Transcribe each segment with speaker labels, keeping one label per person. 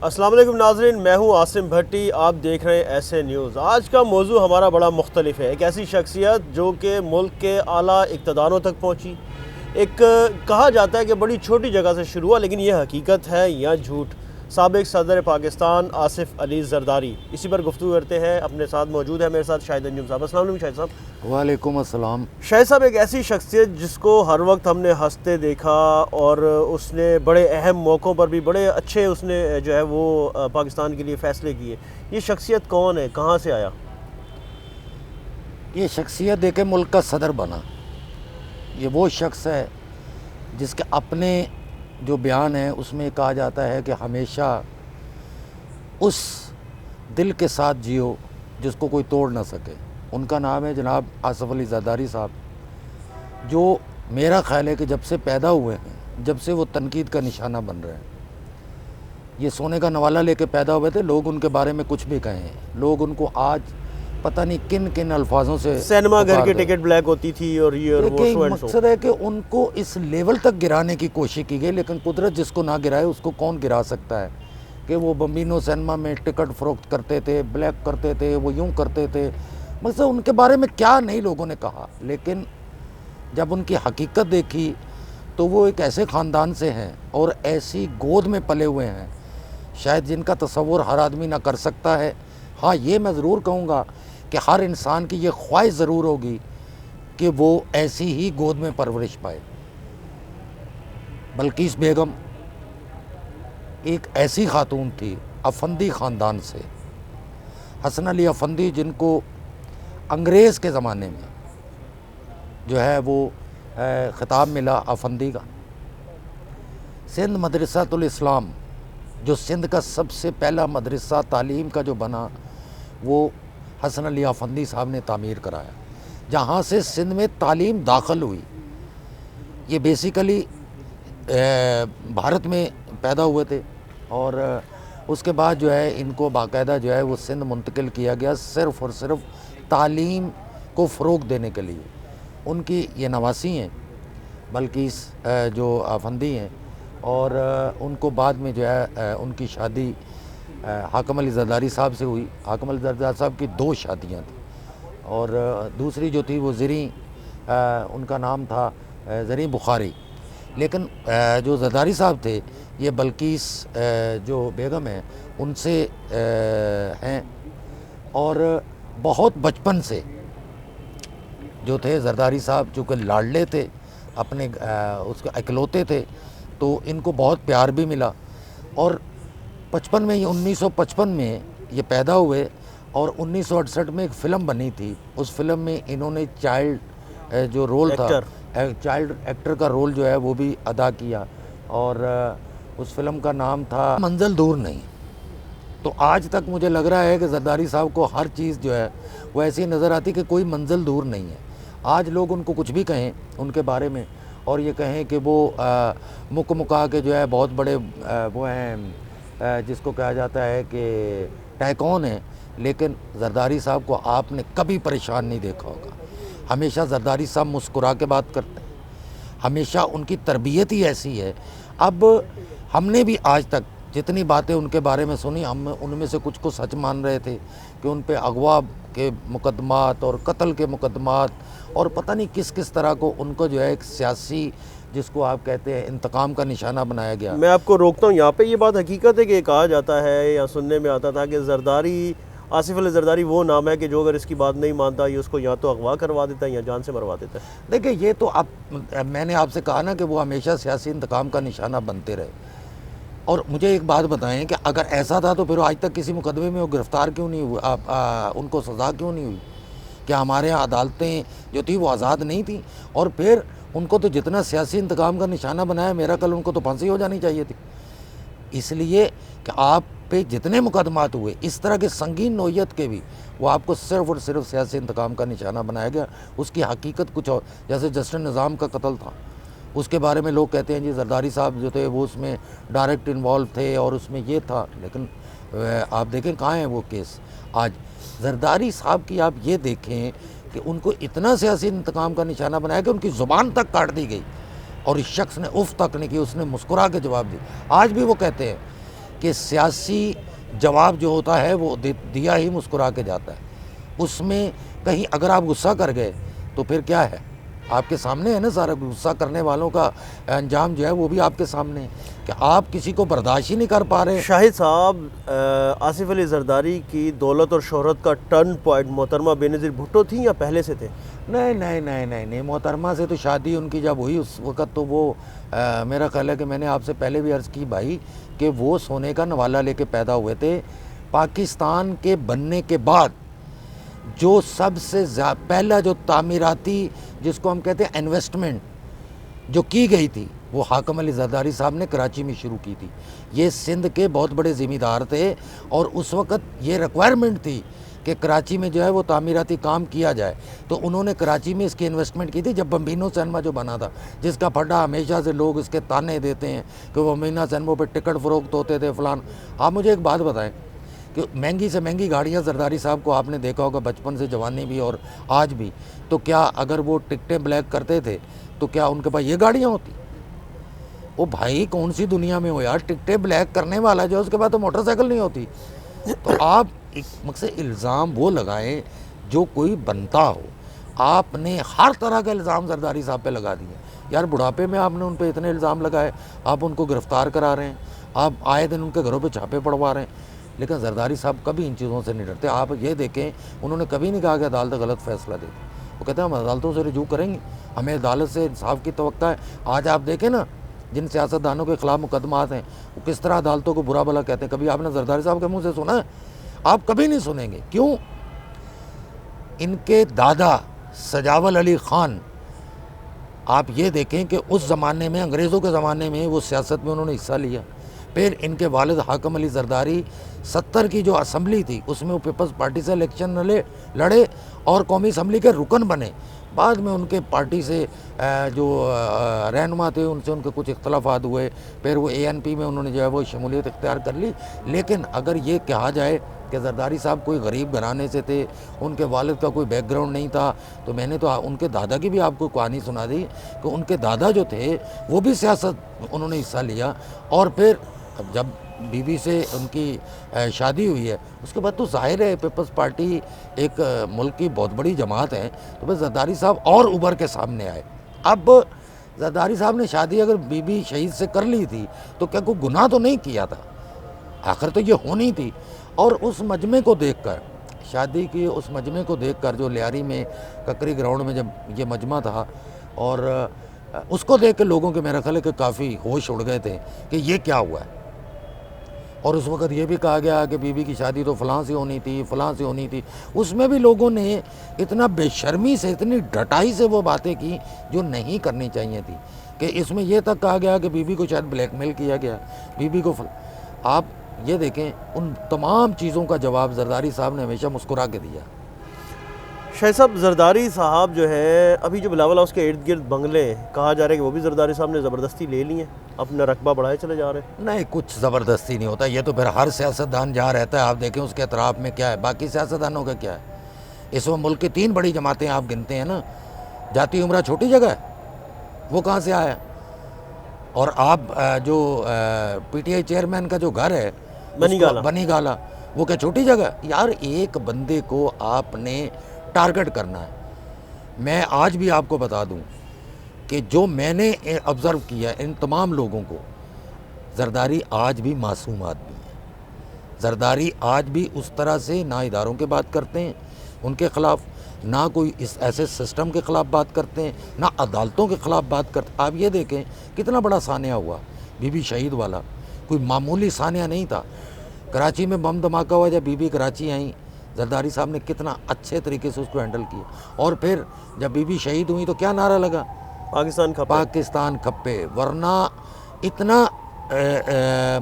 Speaker 1: अस्सलाम वालेकुम नाज़रीन, मैं हूं आसिम भट्टी। आप देख रहे हैं ऐसे न्यूज़। आज का मौजू हमारा बड़ा मुख्तलिफ है। एक ऐसी शख्सियत जो कि मुल्क के आला इक़्तिदारों तक पहुंची। एक कहा जाता है कि बड़ी छोटी जगह से शुरू हुआ, लेकिन यह हकीकत है या झूठ। साबिक़ सदर पाकिस्तान आसिफ अली ज़रदारी, इसी पर गुफ्तगू करते हैं। अपने साथ मौजूद है मेरे साथ शाहिद अंजुम साहब। अस्सलाम वालेकुम शाहिद साहब।
Speaker 2: वालेकुम अस्सलाम।
Speaker 1: शाहिद साहब, एक ऐसी शख्सियत जिसको हर वक्त हमने हंसते देखा और उसने बड़े अहम मौक़ों पर भी बड़े अच्छे उसने जो है वो पाकिस्तान के लिए फ़ैसले किए। ये शख्सियत कौन है, कहाँ से आया?
Speaker 2: ये शख्सियत देखे मुल्क का सदर बना। ये वो शख्स है जिसके अपने जो बयान है उसमें कहा जाता है कि हमेशा उस दिल के साथ जियो जिसको कोई तोड़ ना सके। उनका नाम है जनाब आसिफ अली ज़रदारी साहब, जो मेरा ख़्याल है कि जब से पैदा हुए हैं, जब से वो तनकीद का निशाना बन रहे हैं। ये सोने का नवाला लेके पैदा हुए थे। लोग उनके बारे में कुछ भी कहें, लोग उनको आज पता नहीं किन किन अल्फाजों से
Speaker 1: सिनेमा घर की टिकट ब्लैक होती थी और ये और वो सो एंड सो।
Speaker 2: मकसद है कि उनको इस लेवल तक गिराने की कोशिश की गई, लेकिन कुदरत जिसको ना गिराए उसको कौन गिरा सकता है। कि वो बम्बिनो सिनेमा में टिकट फ़रोख्त करते थे, ब्लैक करते थे, वो यूँ करते थे। मकसद उनके बारे में क्या नहीं लोगों ने कहा, लेकिन जब उनकी हकीकत देखी तो वो एक ऐसे ख़ानदान से हैं और ऐसी गोद में पले हुए हैं शायद जिनका तसव्वुर हर आदमी ना कर सकता है। हाँ, ये मैं ज़रूर कहूँगा कि हर इंसान की ये ख्वाहिश ज़रूर होगी कि वो ऐसी ही गोद में परवरिश पाए। बल्किस बेगम एक ऐसी खातून थी अफंदी ख़ानदान से, हसन अली अफंदी, जिनको अंग्रेज़ के ज़माने में जो है वो ख़िताब मिला अफंदी का। सिंध मदरसातुल इस्लाम, जो सिंध का सबसे पहला मदरसा तालीम का जो बना, वो हसन अली अफंदी साहब ने तामीर कराया, जहाँ से सिंध में तालीम दाखिल हुई। ये बेसिकली भारत में पैदा हुए थे और उसके बाद जो है इनको बाकायदा जो है वो सिंध मुंतकिल किया गया सिर्फ़ और सिर्फ तालीम को फ़रोग़ देने के लिए। उनकी ये नवासी हैं बल्किस जो अफंदी हैं, और उनको बाद में जो है उनकी शादी हाकिम अली ज़रदारी साहब से हुई। हाकिम अली ज़रदारी साहब की 2 शादियाँ थी और दूसरी जो थी वो ज़री, उनका नाम था ज़री बुखारी। लेकिन जो ज़रदारी साहब थे ये बल्किस जो बेगम है उनसे हैं, और बहुत बचपन से जो थे ज़रदारी साहब, चूँकि लाडले थे अपने उसके इकलौते थे, तो इनको बहुत प्यार भी मिला। और 55 में, ये 1955 में ये पैदा हुए और 1968 में एक फ़िल्म बनी थी। उस फिल्म में इन्होंने चाइल्ड जो रोल था, चाइल्ड एक्टर का रोल जो है वो भी अदा किया, और उस फिल्म का नाम था मंजिल दूर नहीं। तो आज तक मुझे लग रहा है कि ज़रदारी साहब को हर चीज़ जो है वो ऐसी नज़र आती कि कोई मंजिल दूर नहीं है। आज लोग उनको कुछ भी कहें उनके बारे में और ये कहें कि वो मुका के जो है बहुत बड़े वो हैं जिसको कहा जाता है कि टाइकॉन है, लेकिन ज़रदारी साहब को आपने कभी परेशान नहीं देखा होगा। हमेशा ज़रदारी साहब मुस्कुरा के बात करते हैं, हमेशा उनकी तरबियत ही ऐसी है। अब हमने भी आज तक जितनी बातें उनके बारे में सुनी, हम उनमें से कुछ को सच मान रहे थे कि उन पे अगवा के मुकदमात और कत्ल के मुकदमात और पता नहीं किस किस तरह को उनको जो है एक सियासी, जिसको आप कहते हैं, इंतकाम का निशाना बनाया गया।
Speaker 1: मैं आपको रोकता हूँ यहाँ पे। ये बात हकीकत है कि कहा जाता है या सुनने में आता था कि ज़रदारी, आसिफ अली ज़रदारी वो नाम है कि जो अगर इसकी बात नहीं मानता ये उसको या तो अगवा करवा देता है या जान से मरवा देता है।
Speaker 2: देखिए, ये तो आप, मैंने आपसे कहा ना कि वो हमेशा सियासी इंतकाम का निशाना बनते रहे। और मुझे एक बात बताएं कि अगर ऐसा था तो फिर आज तक किसी मुकदमे में वो गिरफ़्तार क्यों नहीं हुआ, उनको सज़ा क्यों नहीं हुई? क्या हमारे यहाँ अदालतें जो थी वो आज़ाद नहीं थी? और फिर उनको तो जितना सियासी इंतकाम का निशाना बनाया, मेरा कल उनको तो फांसी हो जानी चाहिए थी। इसलिए कि आप पे जितने मुकदमात हुए इस तरह के संगीन नौइयत के भी, वो आपको सिर्फ़ और सिर्फ सियासी इंतकाम का निशाना बनाया गया। उसकी हकीकत कुछ और, जैसे जस्टिस निज़ाम का कत्ल था, उसके बारे में लोग कहते हैं जी ज़रदारी साहब जो थे वो उसमें डायरेक्ट इन्वॉल्व थे और उसमें ये था, लेकिन आप देखें कहाँ है वो केस आज। ज़रदारी साहब की आप ये देखें कि उनको इतना सियासी इंतकाम का निशाना बनाया कि उनकी ज़ुबान तक काट दी गई और इस शख्स ने उफ तक नहीं की, उसने मुस्कुरा के जवाब दिया। आज भी वो कहते हैं कि सियासी जवाब जो होता है वो दिया ही मुस्कुरा के जाता है। उसमें कहीं अगर आप गुस्सा कर गए तो फिर क्या है, आपके सामने है ना सारा। गुस्सा करने वालों का अंजाम जो है वो भी आपके सामने है कि आप किसी को बर्दाश्त ही नहीं कर पा रहे।
Speaker 1: शाहिद साहब, आसिफ अली जरदारी की दौलत और शोहरत का टर्न पॉइंट मोहतरमा बेनज़ीर भुट्टो थी या पहले से थे?
Speaker 2: नहीं नहीं नहीं नहीं नहीं, मोहतरमा से तो शादी उनकी जब हुई उस वक़्त तो वो मेरा ख्याल है कि मैंने आपसे पहले भी अर्ज़ की भाई कि वो सोने का नवाला लेके पैदा हुए थे। पाकिस्तान के बनने के बाद जो सबसे पहला जो तामीराती जिसको हम कहते हैं इन्वेस्टमेंट जो की गई थी वो हाकम अली जरदारी साहब ने कराची में शुरू की थी। ये सिंध के बहुत बड़े ज़िम्मेदार थे और उस वक़्त ये रिक्वायरमेंट थी कि कराची में जो है वो तामीराती काम किया जाए, तो उन्होंने कराची में इसकी इन्वेस्टमेंट की थी। जब बम्बिनो सिनेमा जो बना था, जिसका फड्डा हमेशा से लोग इसके ताने देते हैं कि बम्बिनो सिनेमा पर टिकट फ़रोख्त होते थे फलान। आप मुझे एक बात बताएं कि महंगी से महंगी गाड़ियाँ जरदारी साहब को आपने देखा होगा बचपन से जवानी भी और आज भी, तो क्या अगर वो टिकटें ब्लैक करते थे तो क्या उनके पास ये गाड़ियाँ होती? ओ भाई कौन सी दुनिया में हो यार, टिकटें ब्लैक करने वाला जो है उसके पास तो मोटरसाइकिल नहीं होती। तो आप एक मकसद इल्ज़ाम वो लगाएं जो कोई बनता हो। आपने हर तरह का इल्ज़ाम जरदारी साहब पे लगा दिए यार। बुढ़ापे में आपने उन पे इतने इल्ज़ाम लगाए, आप उनको गिरफ़्तार करा रहे हैं, आप आए दिन उनके घरों पे छापे पड़वा रहे हैं, लेकिन जरदारी साहब कभी इन चीज़ों से नहीं डरते। आप ये देखें, उन्होंने कभी नहीं कहा कि अदालत गलत फ़ैसला दे। वो कहते हैं हम अदालतों से रिजू करेंगे, हमें अदालत से इंसाफ की तवक्का है। आज आप देखें ना जिन सियासतदानों के ख़िलाफ़ मुकदमात हैं वो किस तरह अदालतों को बुरा भला कहते हैं। कभी आपने जरदारी साहब के मुँह से सुना है? आप कभी नहीं सुनेंगे। क्यों? इनके दादा सजावल अली ख़ान, आप ये देखें कि उस ज़माने में अंग्रेज़ों के ज़माने में वो सियासत में उन्होंने हिस्सा लिया। फिर इनके वालिद हाकम अली जरदारी 70 की जो असम्बली थी उसमें वो पीपल्स पार्टी से इलेक्शन लड़े और कौमी असम्बली के रुकन बने। बाद में उनके पार्टी से जो रहनुमा थे उनसे उनके कुछ इख्तलाफात हुए, फिर वो ANP में उन्होंने जो है वो शमूलियत इख्तियार कर ली। लेकिन अगर ये कहा जाए कि जरदारी साहब कोई गरीब घराने से थे, उनके वालिद का कोई बैकग्राउंड नहीं था, तो मैंने तो उनके दादा की भी आपको कहानी सुना दी कि उनके दादा जो थे वो भी सियासत उन्होंने हिस्सा लिया। और फिर जब बीबी से उनकी शादी हुई है उसके बाद तो जाहिर है पीपल्स पार्टी एक मुल्क की बहुत बड़ी जमात है, तो बस जरदारी साहब और उभर के सामने आए। अब जरदारी साहब ने शादी अगर बीबी शहीद से कर ली थी तो क्या कोई गुनाह तो नहीं किया था, आखिर तो ये होनी थी। और उस मजमे को देखकर, शादी की उस मजमे को देखकर जो लियारी में ककरी ग्राउंड में जब ये मजमा था और उसको देख के लोगों के मेरा ख्याल है कि काफ़ी होश उड़ गए थे कि ये क्या हुआ है। और उस वक़्त ये भी कहा गया कि बीबी की शादी तो फ़लाँ से होनी थी, फ़लाँ से होनी थी। उसमें भी लोगों ने इतना बेशर्मी से, इतनी डटाई से वो बातें की जो नहीं करनी चाहिए थी। कि इसमें यह तक कहा गया कि बीबी को शायद ब्लैकमेल किया गया, बीबी को आप ये देखें, उन तमाम चीज़ों का जवाब जरदारी साहब ने हमेशा मुस्कुरा के दिया।
Speaker 1: शाहिद साहब, जरदारी साहब जो है अभी जो बिलावल हाउस के इर्द गिर्द बंगले कहा जा रहा है कि वो भी जरदारी साहब ने ज़बरदस्ती ले लिए, अपना रकबा बढ़ाए चले जा रहे हैं।
Speaker 2: नहीं, कुछ ज़बरदस्ती नहीं होता, ये तो फिर हर सियासतदान जहाँ रहता है आप देखें उसके अतराफ़ में क्या है, बाकी सियासतदानों का क्या है। इस वक्त मुल्क की 3 बड़ी जमातें आप गिनते हैं ना, जाती उम्रा छोटी जगह है, वो कहाँ से आया। और आप जो PTI चेयरमैन का जो घर है बनी गाला, वो क्या छोटी जगह यार। एक बंदे को आपने टारगेट करना है। मैं आज भी आपको बता दूं कि जो मैंने ऑब्ज़र्व किया इन तमाम लोगों को, जरदारी आज भी मासूम आदमी है। जरदारी आज भी उस तरह से ना इदारों के बात करते हैं उनके ख़िलाफ़, ना कोई इस ऐसे सिस्टम के ख़िलाफ़ बात करते हैं, ना अदालतों के ख़िलाफ़ बात करते। आप ये देखें कितना बड़ा सानिया हुआ बीबी शहीद वाला, कोई मामूली सानिया नहीं था। कराची में बम धमाका हुआ, जब बीबी कराची आई, जरदारी साहब ने कितना अच्छे तरीके से उसको हैंडल किया। और फिर जब बीबी शहीद हुई तो क्या नारा लगा,
Speaker 1: पाकिस्तान खप्पे,
Speaker 2: पाकिस्तान खप्पे। वरना इतना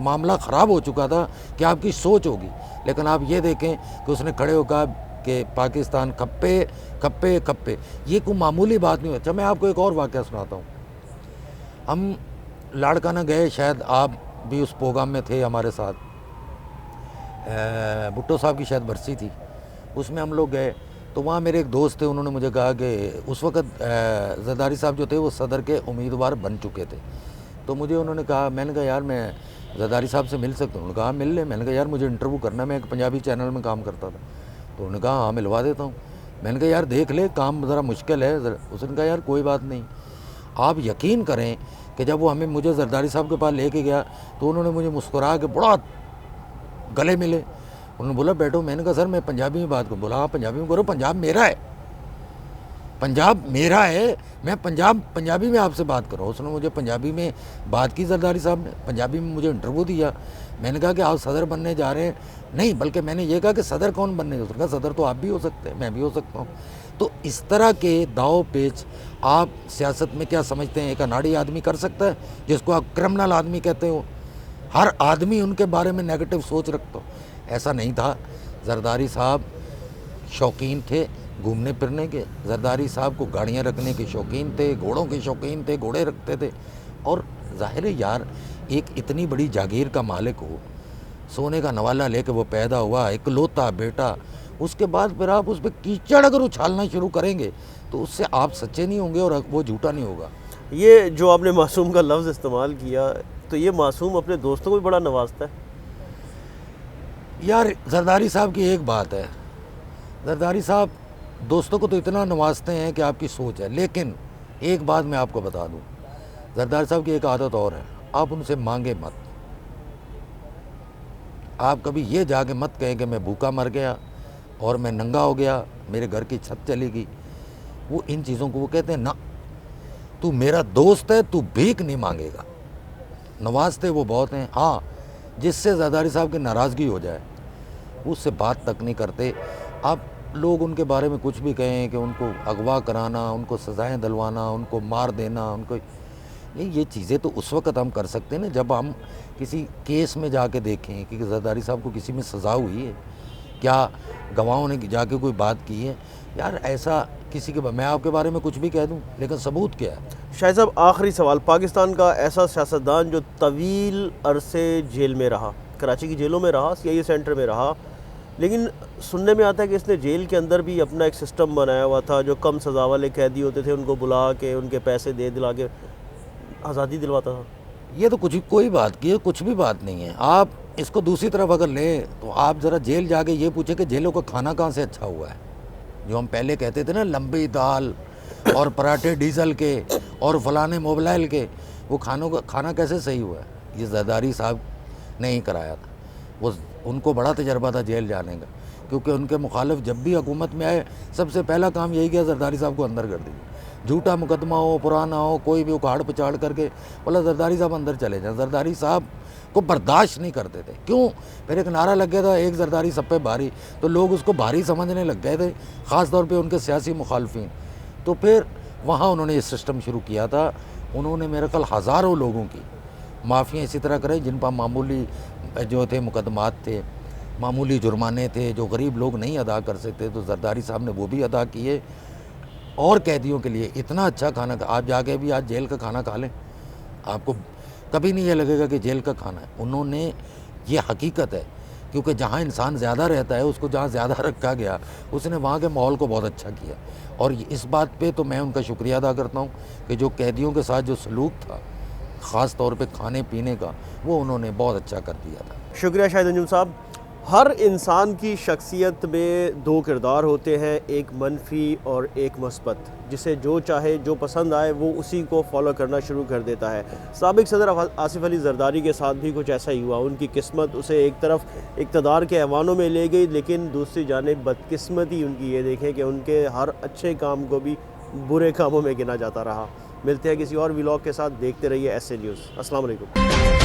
Speaker 2: मामला ख़राब हो चुका था कि आपकी सोच होगी। लेकिन आप ये देखें कि उसने खड़े होकर कि पाकिस्तान खप्पे खप्पे खप्पे, ये कोई मामूली बात नहीं हुई। अच्छा, मैं आपको एक और वाक़या सुनाता हूँ। हम लाड़काना गए, शायद आप भी उस प्रोग्राम में थे हमारे साथ, भुट्टो साहब की शायद बरसी थी, उसमें हम लोग गए। तो वहाँ मेरे एक दोस्त थे, उन्होंने मुझे कहा कि उस वक़्त जरदारी साहब जो थे वो सदर के उम्मीदवार बन चुके थे, तो मुझे उन्होंने कहा, मैंने कहा यार मैं जरदारी साहब से मिल सकता हूँ? उन्होंने कहा मिल ले। मैंने कहा यार मुझे इंटरव्यू करना, मैं एक पंजाबी चैनल में काम करता था। तो उन्होंने कहा हाँ मिलवा देता हूँ। मैंने कहा यार देख ले, काम ज़रा मुश्किल है। उसने कहा यार कोई बात नहीं। आप यकीन करें कि जब वो मुझे जरदारी साहब के पास लेके गया तो उन्होंने मुझे मुस्कुरा के बड़ा गले मिले। उन्होंने बोला बैठो। मैंने कहा सर मैं पंजाबी में बात करूँ? बोला हाँ पंजाबी में करो, पंजाब मेरा है, पंजाब मेरा है, मैं पंजाबी में आपसे बात कर रहा हूँ। उसने मुझे पंजाबी में बात की, जरदारी साहब ने पंजाबी में मुझे इंटरव्यू दिया। मैंने कहा कि आप सदर बनने जा रहे हैं? नहीं, बल्कि मैंने ये कहा कि सदर कौन बनने जा रहा है? सदर तो आप भी हो सकते हैं, मैं भी हो सकता हूँ। तो इस तरह के दाव पेच आप सियासत में क्या समझते हैं एक अनाड़ी आदमी कर सकता है, जिसको आप क्रिमिनल आदमी कहते हो? हर आदमी उनके बारे में नेगेटिव सोच रखता हो। ऐसा नहीं था। जरदारी साहब शौकीन थे घूमने फिरने के। जरदारी साहब को गाड़ियाँ रखने के शौकीन थे, घोड़ों के शौकीन थे, घोड़े रखते थे। और जाहिर है यार, एक इतनी बड़ी जागीर का मालिक हो, सोने का नवाला लेके वो पैदा हुआ, इकलौता बेटा, उसके बाद फिर आप उस पर कीचड़ अगर उछालना शुरू करेंगे तो उससे आप सच्चे नहीं होंगे और वो झूठा नहीं होगा।
Speaker 1: ये जो आपने मासूम का लफ्ज़ इस्तेमाल किया, तो ये मासूम अपने दोस्तों को भी बड़ा नवाजता है
Speaker 2: यार। जरदारी साहब की एक बात है, जरदारी साहब दोस्तों को तो इतना नवाजते हैं कि आपकी सोच है। लेकिन एक बात मैं आपको बता दूं, जरदारी साहब की एक आदत और है, आप उनसे मांगे मत। आप कभी ये जाके मत कहें कि मैं भूखा मर गया और मैं नंगा हो गया, मेरे घर की छत चली गई। वो इन चीज़ों को वो कहते हैं ना, तू मेरा दोस्त है, तू भीख नहीं मांगेगा। नवाजते वो बहुत हैं। हाँ, जिससे जरदारी साहब की नाराज़गी हो जाए उससे बात तक नहीं करते। आप लोग उनके बारे में कुछ भी कहें कि उनको अगवा कराना, उनको सज़ाएं दिलवाना, उनको मार देना, उनको ये चीज़ें तो उस वक्त हम कर सकते हैं ना जब हम किसी केस में जाके देखें कि जरदारी साहब को किसी में सज़ा हुई है, क्या गवाहों ने जाके कोई बात की है। यार ऐसा किसी के, मैं आपके बारे में कुछ भी कह दूं लेकिन सबूत क्या है?
Speaker 1: शाहिद साहब, आखिरी सवाल, पाकिस्तान का ऐसा सियासतदान जो तवील अरसे जेल में रहा, कराची की जेलों में रहा, CIA सेंटर में रहा, लेकिन सुनने में आता है कि इसने जेल के अंदर भी अपना एक सिस्टम बनाया हुआ था, जो कम सज़ा वाले कैदी होते थे उनको बुला के उनके पैसे दे दिला के आज़ादी दिलवाता था।
Speaker 2: ये तो कोई बात की है, कुछ भी बात नहीं है। आप इसको दूसरी तरफ अगर लें तो आप ज़रा जेल जाके ये पूछे कि जेलों का खाना कहाँ से अच्छा हुआ है। जो हम पहले कहते थे ना, लंबी दाल और पराठे डीजल के और फलाने मोबाइल के, वो खाना कैसे सही हुआ है? ये जरदारी साहब ने ही कराया था। वो उनको बड़ा तजर्बा था जेल जाने का, क्योंकि उनके मुखालिफ जब भी हुकूमत में आए सबसे पहला काम यही किया, जरदारी साहब को अंदर कर दिया। झूठा मुकदमा हो, पुराना हो, कोई भी उखाड़ पचाड़ करके बोला जरदारी साहब अंदर चले जाएं। जरदारी साहब को बर्दाश्त नहीं करते थे। क्यों? फिर एक नारा लग गया था, एक जरदारी सब पे भारी, तो लोग उसको भारी समझने लग गए थे, ख़ास तौर पे उनके सियासी मुखालफिन। तो फिर वहाँ उन्होंने ये सिस्टम शुरू किया था। उन्होंने मेरे ख्याल हज़ारों लोगों की माफ़ियाँ इसी तरह कराई, जिन पर मामूली जो थे मुकदमात थे, मामूली जुर्माने थे जो गरीब लोग नहीं अदा कर सकते, तो जरदारी साहब ने वो भी अदा किए। और कैदियों के लिए इतना अच्छा खाना, आप जाके भी आज जेल का खाना खा लें, आपको कभी नहीं ये लगेगा कि जेल का खाना है। उन्होंने, ये हकीकत है, क्योंकि जहाँ इंसान ज़्यादा रहता है उसको जहाँ ज़्यादा रखा गया, उसने वहाँ के माहौल को बहुत अच्छा किया। और इस बात पे तो मैं उनका शुक्रिया अदा करता हूँ कि जो कैदियों के साथ जो सलूक था, ख़ास तौर पे खाने पीने का, वो उन्होंने बहुत अच्छा कर दिया था।
Speaker 1: शुक्रिया शाहिद अंजुम साहब। हर इंसान की शख्सियत में दो किरदार होते हैं, एक मनफी और एक मुस्बत। जिसे जो चाहे, जो पसंद आए, वो उसी को फॉलो करना शुरू कर देता है। साबिक सदर आसिफ अली जरदारी के साथ भी कुछ ऐसा ही हुआ। उनकी किस्मत उसे एक तरफ इक़्तिदार के ऐवानों में ले गई, लेकिन दूसरी जानिब बदकिस्मती उनकी ये देखें कि उनके हर अच्छे काम को भी बुरे कामों में गिना जाता रहा। मिलते हैं किसी और व्लॉग के साथ, देखते रहिए SA न्यूज़। अस्सलाम वालेकुम।